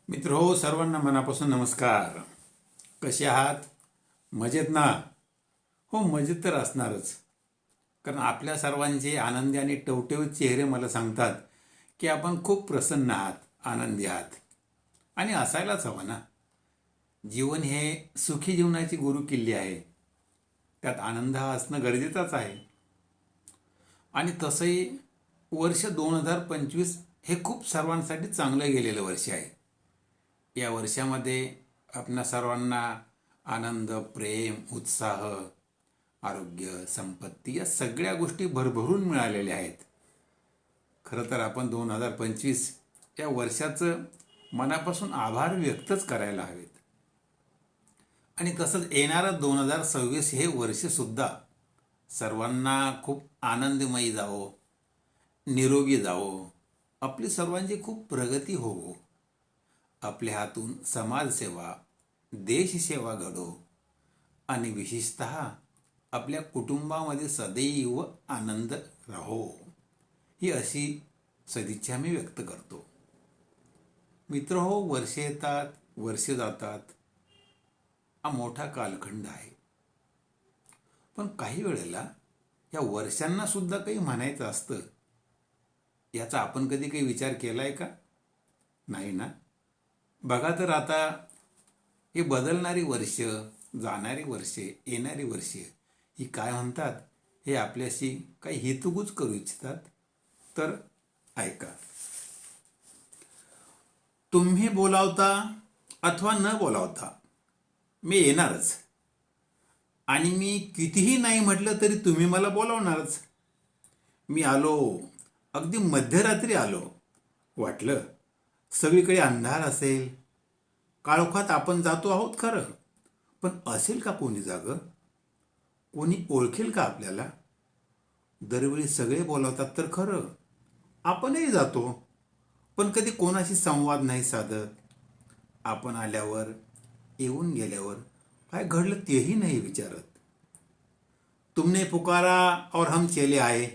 मित्र हो, सर्वांना मनापासून नमस्कार. कसे आहात? मजेत ना? हो, मजेत तर असणारच. कारण आपल्या सर्वांचे आनंदी आणि टवटवीत चेहरे मला सांगतात की आपण खूप प्रसन्न आहात, आनंदी आहात. आणि असायलाच हवं ना. जीवन हे सुखी जीवनाची गुरुकिल्ली आहे. त्यात आनंद हा असणं गरजेचंच आहे. आणि तसंही वर्ष 2025 हे खूप सर्वांसाठी चांगलं गेलेलं वर्ष आहे. या वर्षामध्ये आपणा सर्वांना आनंद, प्रेम, उत्साह, आरोग्य, संपत्ती या सगळ्या गोष्टी भरभरून मिळालेल्या आहेत. खरं तर आपण 2025 या वर्षाचं मनापासून आभार व्यक्तच करायला हवेत. आणि तसंच येणारं 2026 हे वर्षसुद्धा सर्वांना खूप आनंदमयी जावो, निरोगी जावो, आपली सर्वांची खूप प्रगती होवो, आपल्या हातून समाजसेवा, देशसेवा घडो आणि विशेषत आपल्या कुटुंबामध्ये सदैव आनंद राहो, ही अशी सदिच्छा मी व्यक्त करतो. मित्र हो, वर्षे येतात, वर्षे जातात, हा मोठा कालखंड आहे. पण काही वेळेला या वर्षांना सुद्धा काही म्हणायचं असतं. याचा आपण कधी काही विचार केला आहे का? नाही ना. बघा तर आता ही बदलणारी वर्ष, जाणारी वर्षे, येणारी वर्षे ही काय म्हणतात हे आपल्याशी काही हितगुज करू इच्छितात. तर ऐका. तुम्ही बोलावता अथवा न बोलावता मी येणारच. आणि मी कितीही नाही म्हटलं तरी तुम्ही मला बोलावणारच. मी आलो, अगदी मध्यरात्री आलो. वाटलं सगळीकडे अंधार असेल, काळोखात आपण जातो आहोत खरं, पण असेल का कोणी जागं? कोणी ओळखेल का आपल्याला? दरवेळी सगळे बोलावतात तर खरं, आपणही जातो, पण कधी कोणाशी संवाद नाही साधत. आपण आल्यावर, येऊन गेल्यावर काय घडलं तेही नाही विचारत. तुमने पुकारा और हम चले आए,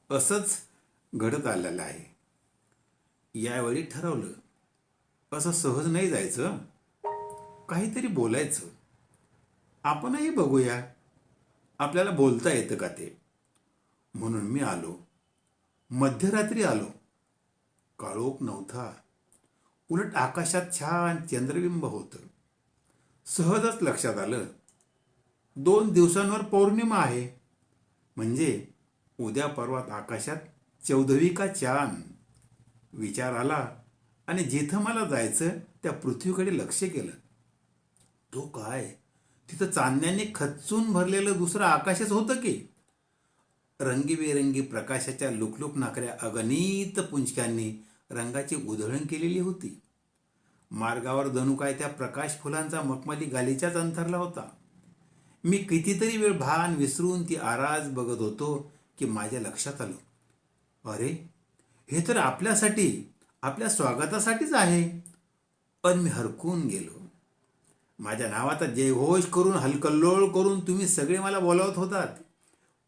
असंच घडत आलेलं आहे. यावेळी ठरवलं, असं सहज नाही जायचं, काहीतरी बोलायचं. आपणही बघूया आपल्याला बोलता येतं का ते. म्हणून मी आलो. मध्यरात्री आलो. काळोख नव्हता, उलट आकाशात छान चंद्रबिंब होतं. सहजच लक्षात आलं, 2 दिवसांवर पौर्णिमा आहे. म्हणजे उद्या परवात आकाशात 14वी का चांद. विचार आला आणि जिथं मला जायचं त्या पृथ्वीकडे लक्ष केलं. तो काय, तिथं चांदण्याने खच्चून भरलेलं दुसरं आकाशच होतं की. रंगीबेरंगी प्रकाशाच्या लुकलुकणाऱ्या अगणित पुंजक्यांनी रंगाची उधळण केलेली होती. मार्गावर जणू काय त्या प्रकाश फुलांचा मखमली गालीचाच अंथरला होता. मी कितीतरी वेळ भान विसरून ती आराज बघत होतो की माझ्या लक्षात आलं, अरे हे तर आपल्यासाठी, आपल्या स्वागतासाठीच आहे. पण मी हरकून गेलो. माझ्या नावाचा जयघोष करून, हलकल्लोळ करून तुम्ही सगळे मला बोलावत होतात.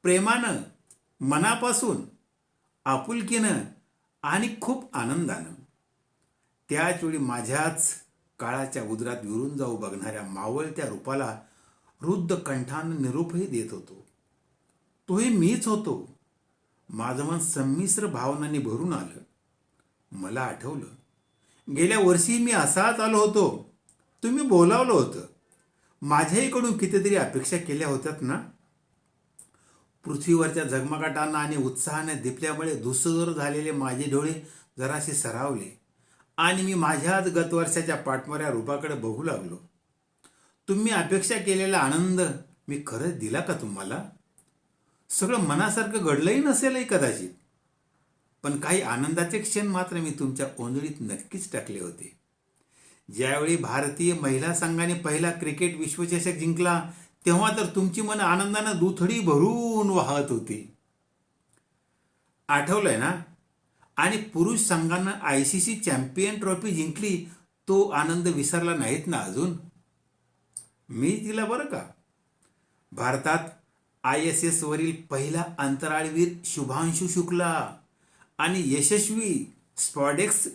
प्रेमानं, मनापासून, आपुलकीनं आणि खूप आनंदानं. त्याच वेळी माझ्याच काळाच्या उदरात विरून जाऊ बघणाऱ्या मावळत्या रूपाला रुद्ध कंठानं निरोपही देत होतो. तोही मीच होतो. माझं मन संमिश्र भावनांनी भरून आलं. मला आठवलं, गेल्या वर्षी मी असाच आलो होतो. तुम्ही बोलावलं होतं. माझ्याहीकडून कितीतरी अपेक्षा केल्या होत्यात ना. पृथ्वीवरच्या झगमगाटांना आणि उत्साहाने दिपल्यामुळे धुसर झालेले माझे डोळे जरासे सरावले आणि मी माझ्याच गतवर्षाच्या पाठमोऱ्या रूपाकडे बघू लागलो. तुम्ही अपेक्षा केलेला आनंद मी खरंच दिला का तुम्हाला? सगळं मनासारखं घडलंही नसेलही कदाचित, पण काही आनंदाचे क्षण मात्र मी तुमच्या ओंजळीत नक्कीच टाकले होते. ज्यावेळी भारतीय महिला संघाने पहिला क्रिकेट विश्वचषक जिंकला, तेव्हा तर तुमची मन आनंदानं दुथडी भरून वाहत होती. आठवलंय ना? आणि पुरुष संघानं ICC चॅम्पियन ट्रॉफी जिंकली, तो आनंद विसरला नाहीत ना अजून. मी तिला बरं का. भारतात ISS वरील पहिला अंतराळवीर शुभांशु शुक्ला आणि यशस्वी स्पॉडेक्स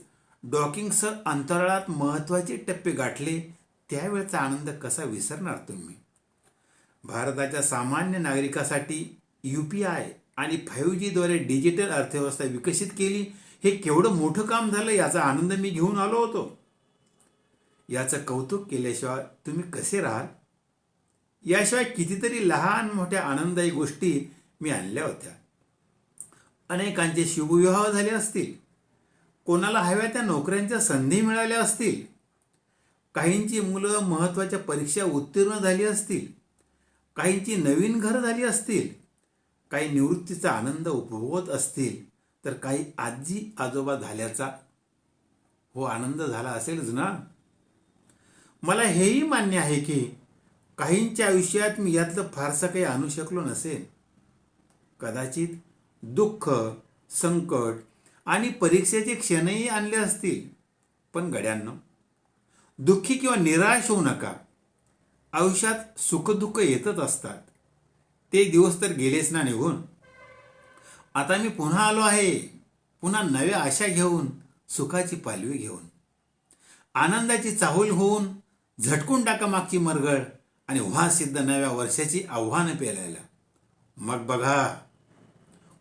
डॉकिंगसह अंतराळात महत्त्वाचे टप्पे गाठले, त्यावेळचा आनंद कसा विसरणार तुम्ही? भारताच्या सामान्य नागरिकासाठी UPI आणि 5Gद्वारे डिजिटल अर्थव्यवस्था विकसित केली, हे केवढं मोठं काम झालं याचा आनंद मी घेऊन आलो होतो. याचं कौतुक केल्याशिवाय तुम्ही कसे राहाल? याशिवाय कितीतरी लहान मोठ्या आनंददायी गोष्टी मी आणल्या होत्या. अनेकांचे शुभविवाह झाले असतील, कोणाला हव्या त्या नोकऱ्यांच्या संधी मिळाल्या असतील, काहींची मुलं महत्त्वाच्या परीक्षा उत्तीर्ण झाली असतील, काहींची नवीन घरं झाली असतील, काही निवृत्तीचा आनंद उपभोगत असतील, तर काही आजी आजोबा झाल्याचा आनंद झाला असेलच ना. मला हेही मान्य आहे की काहींच्या आयुष्यात मी यातलं फारसं काही आणू शकलो नसेल. कदाचित दुःख, संकट आणि परीक्षेचे क्षणही आणले असतील. पण गड्यांनो, दुःखी किंवा निराश होऊ नका. आयुष्यात सुखदुःख येतच असतात. ते दिवस तर गेलेच ना निघून. आता मी पुन्हा आलो आहे, पुन्हा नव्या आशा घेऊन, सुखाची पालवी घेऊन. आनंदाची चाहूल होऊन झटकून टाका मागची मरगळ आणि व्हा सिद्ध नव्या वर्षाची आव्हानं पेलायला. मग बघा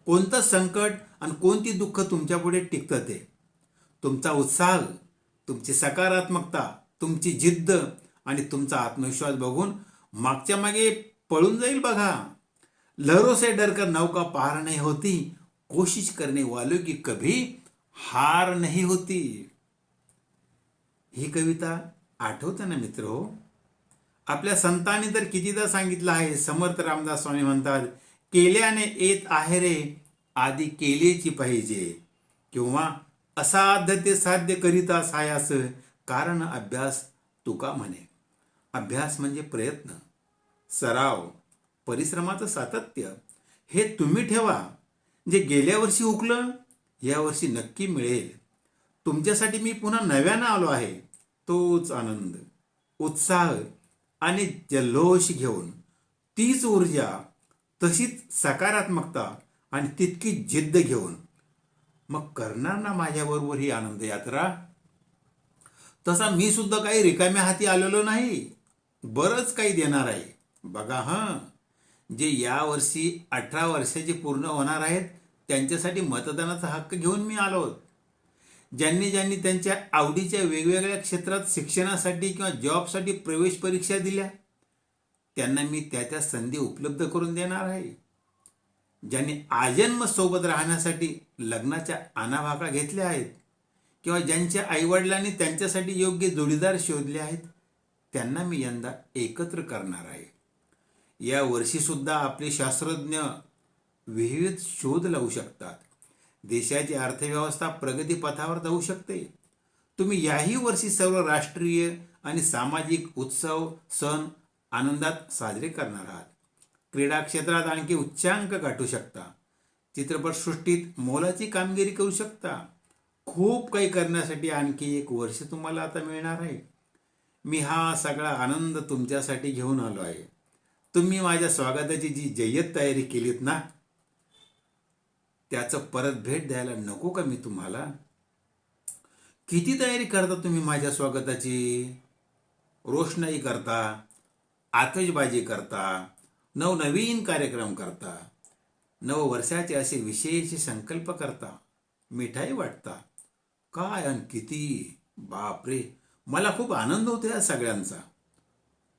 कोणतं संकट आणि कोणती दुःख तुमच्यापुढे टिकतं ते. तुमचा उत्साह, तुमची सकारात्मकता, तुमची जिद्द आणि तुमचा आत्मविश्वास बघून मागच्या मागे पळून जाईल बघा. लहरों से डरकर नौका पार नहीं होती, कोशिश करने वालों की कभी हार नहीं होती. ही कविता आठवतं ना मित्र? आपल्या संतांनी तर कितीदा सांगितलं आहे. समर्थ रामदास स्वामी म्हणतात, केल्याने येत आहे रे, आधी केलेची पाहिजे. किंवा असाध्य ते साध्य करिता सायास, कारण अभ्यास तुका म्हणे. अभ्यास म्हणजे प्रयत्न, सराव, परिश्रमाचं सातत्य. हे तुम्ही ठेवा. जे गेल्या वर्षी हुकलं, यावर्षी नक्की मिळेल. तुमच्यासाठी मी पुन्हा नव्यानं आलो आहे. तोच आनंद, उत्साह आणि जल्लोष घेऊन, तीच ऊर्जा, तशीच सकारात्मकता आणि तितकी जिद्द घेऊन. मग करणार ना माझ्याबरोबर ही आनंद यात्रा? तसा मी सुद्धा काही रिकाम्या हाती आलेलो नाही. बरंच काही देणार आहे बघा. जे यावर्षी 18 वर्षाचे पूर्ण होणार आहेत, त्यांच्यासाठी मतदानाचा हक्क घेऊन मी आलो. ज्यांनी ज्यांनी त्यांच्या आवडीच्या वेगवेगळ्या क्षेत्रात शिक्षणासाठी किंवा जॉबसाठी प्रवेश परीक्षा दिल्या, त्यांना मी त्या संधी उपलब्ध करून देणार आहे. ज्यांनी आजन्म सोबत राहण्यासाठी लग्नाच्या आणाभाका घेतल्या आहेत, किंवा ज्यांच्या आईवडिलांनी त्यांच्यासाठी योग्य जोडीदार शोधले आहेत, त्यांना मी यंदा एकत्र करणार आहे. या वर्षीसुद्धा आपले शास्त्रज्ञ विविध शोध लावू शकतात. देशाची अर्थव्यवस्था प्रगतीपथावर जाऊ शकते. तुम्ही याही वर्षी सर्व राष्ट्रीय आणि सामाजिक उत्सव, सण आनंदात साजरे करणार आहात. क्रीडा क्षेत्रात आणखी उच्चांक गाठू शकता. चित्रपटसृष्टीत मोलाची कामगिरी करू शकता. खूप काही करण्यासाठी आणखी एक वर्ष तुम्हाला आता मिळणार आहे. मी हा सगळा आनंद तुमच्यासाठी घेऊन आलो आहे. तुम्ही माझ्या स्वागताची जी जय्यत तयारी केलीत ना, त्याचं परत भेट द्यायला नको का मी तुम्हाला? किती तयारी करता तुम्ही माझ्या स्वागताची? रोषणाई करता, आतषबाजी करता, नवनवीन कार्यक्रम करता, नववर्षाचे असे विशेष संकल्प करता, मिठाई वाटता. काय आणि किती! बापरे, मला खूप आनंद होतो या सगळ्यांचा.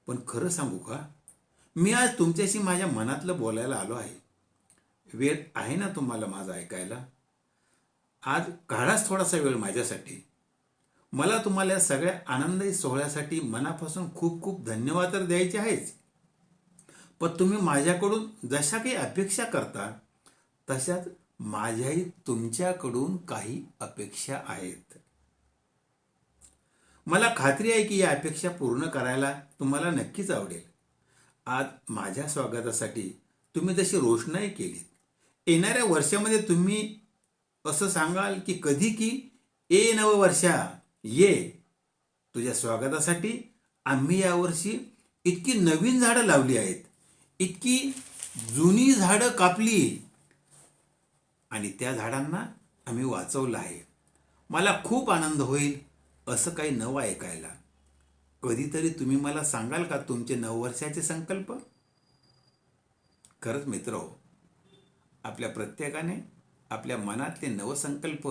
पण खरं सांगू का, मी आज तुमच्याशी माझ्या मनातलं बोलायला आलो आहे. वेळ आहे ना तुम्हाला माझं ऐकायला? आज काढाच थोडासा वेळ माझ्यासाठी. मला तुम्हाला या सगळ्या आनंदी सोहळ्यासाठी मनापासून खूप खूप धन्यवाद तर द्यायचे आहेच. पण तुम्ही माझ्याकडून जशा काही अपेक्षा करता, तशाच माझ्याही तुमच्याकडून काही अपेक्षा आहेत. मला खात्री आहे की या अपेक्षा पूर्ण करायला तुम्हाला नक्कीच आवडेल. आज माझ्या स्वागतासाठी तुम्ही जशी रोषणाई केली, येणाऱ्या वर्षामध्ये तुम्ही असं सांगाल की कधी की ए नववर्षा ये, तुझ्या स्वागतासाठी आम्ही यावर्षी इतकी नवीन झाडं लावली आहेत, इतकी जुनी झाडं कापली आणि त्या झाडांना आम्ही वाचवलं आहे. मला खूप आनंद होईल असं काही नवं ऐकायला. कधीतरी तुम्ही मला सांगाल का तुमचे नववर्षाचे संकल्प? खरंच मित्र हो, आपल्या प्रत्येकाने आपल्या मनातले नवसंकल्प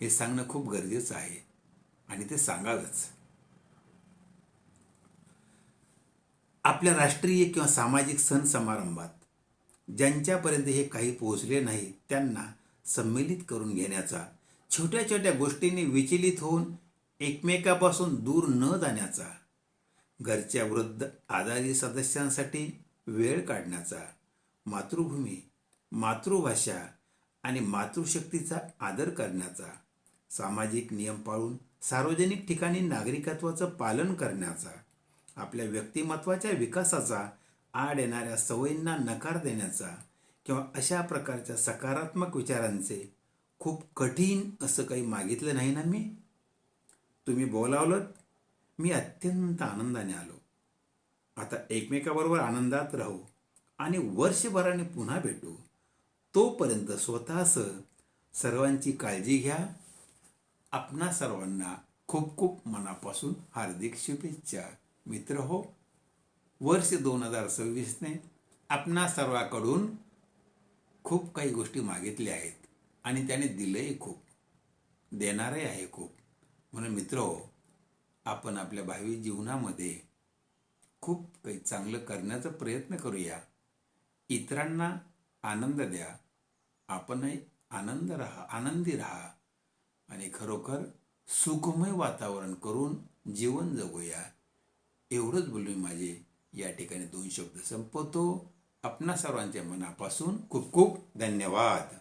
हे सांगणं खूप गरजेचं आहे आणि ते सांगावंच. आपल्या राष्ट्रीय किंवा सामाजिक सण समारंभात ज्यांच्यापर्यंत हे काही पोहोचले नाही त्यांना सम्मिलित करून घेण्याचा, छोट्या छोट्या गोष्टींनी विचलित होऊन एकमेकापासून दूर न जाण्याचा, घरच्या वृद्ध आजारी सदस्यांसाठी वेळ काढण्याचा, मातृभूमी, मातृभाषा आणि मातृशक्तीचा आदर करण्याचा, सामाजिक नियम पाळून सार्वजनिक ठिकाणी नागरिकत्वाचं पालन करण्याचा, आपल्या व्यक्तिमत्वाच्या विकासाचा आड येणाऱ्या सवयींना नकार देण्याचा किंवा अशा प्रकारच्या सकारात्मक विचारांचे खूप कठीण असं काही मागितलं नाही ना मी. तुम्ही बोलावलं, मी अत्यंत आनंदाने आलो. आता एकमेकाबरोबर आनंदात राहू आणि वर्षभराने पुन्हा भेटू. तोपर्यंत स्वतःसह सर्वांची काळजी घ्या. आपणा सर्वांना खूप खूप मनापासून हार्दिक शुभेच्छा. मित्र हो, वर्ष 2026ने आपणा सर्वांकडून खूप काही गोष्टी मागितल्या आहेत आणि त्याने दिलंही खूप, देणारही आहे खूप. म्हणून मित्र हो, आपण आपल्या भावी जीवनामध्ये खूप काही चांगलं करण्याचा प्रयत्न करूया. इतरांना आनंद द्या, आपणही आनंदी राहा आणि खरोखर सुखमय वातावरण करून जीवन जगूया. एवढंच बोलून माझे या ठिकाणी 2 शब्द संपवतो. आपणा सर्वांच्या मनापासून खूप खूप धन्यवाद.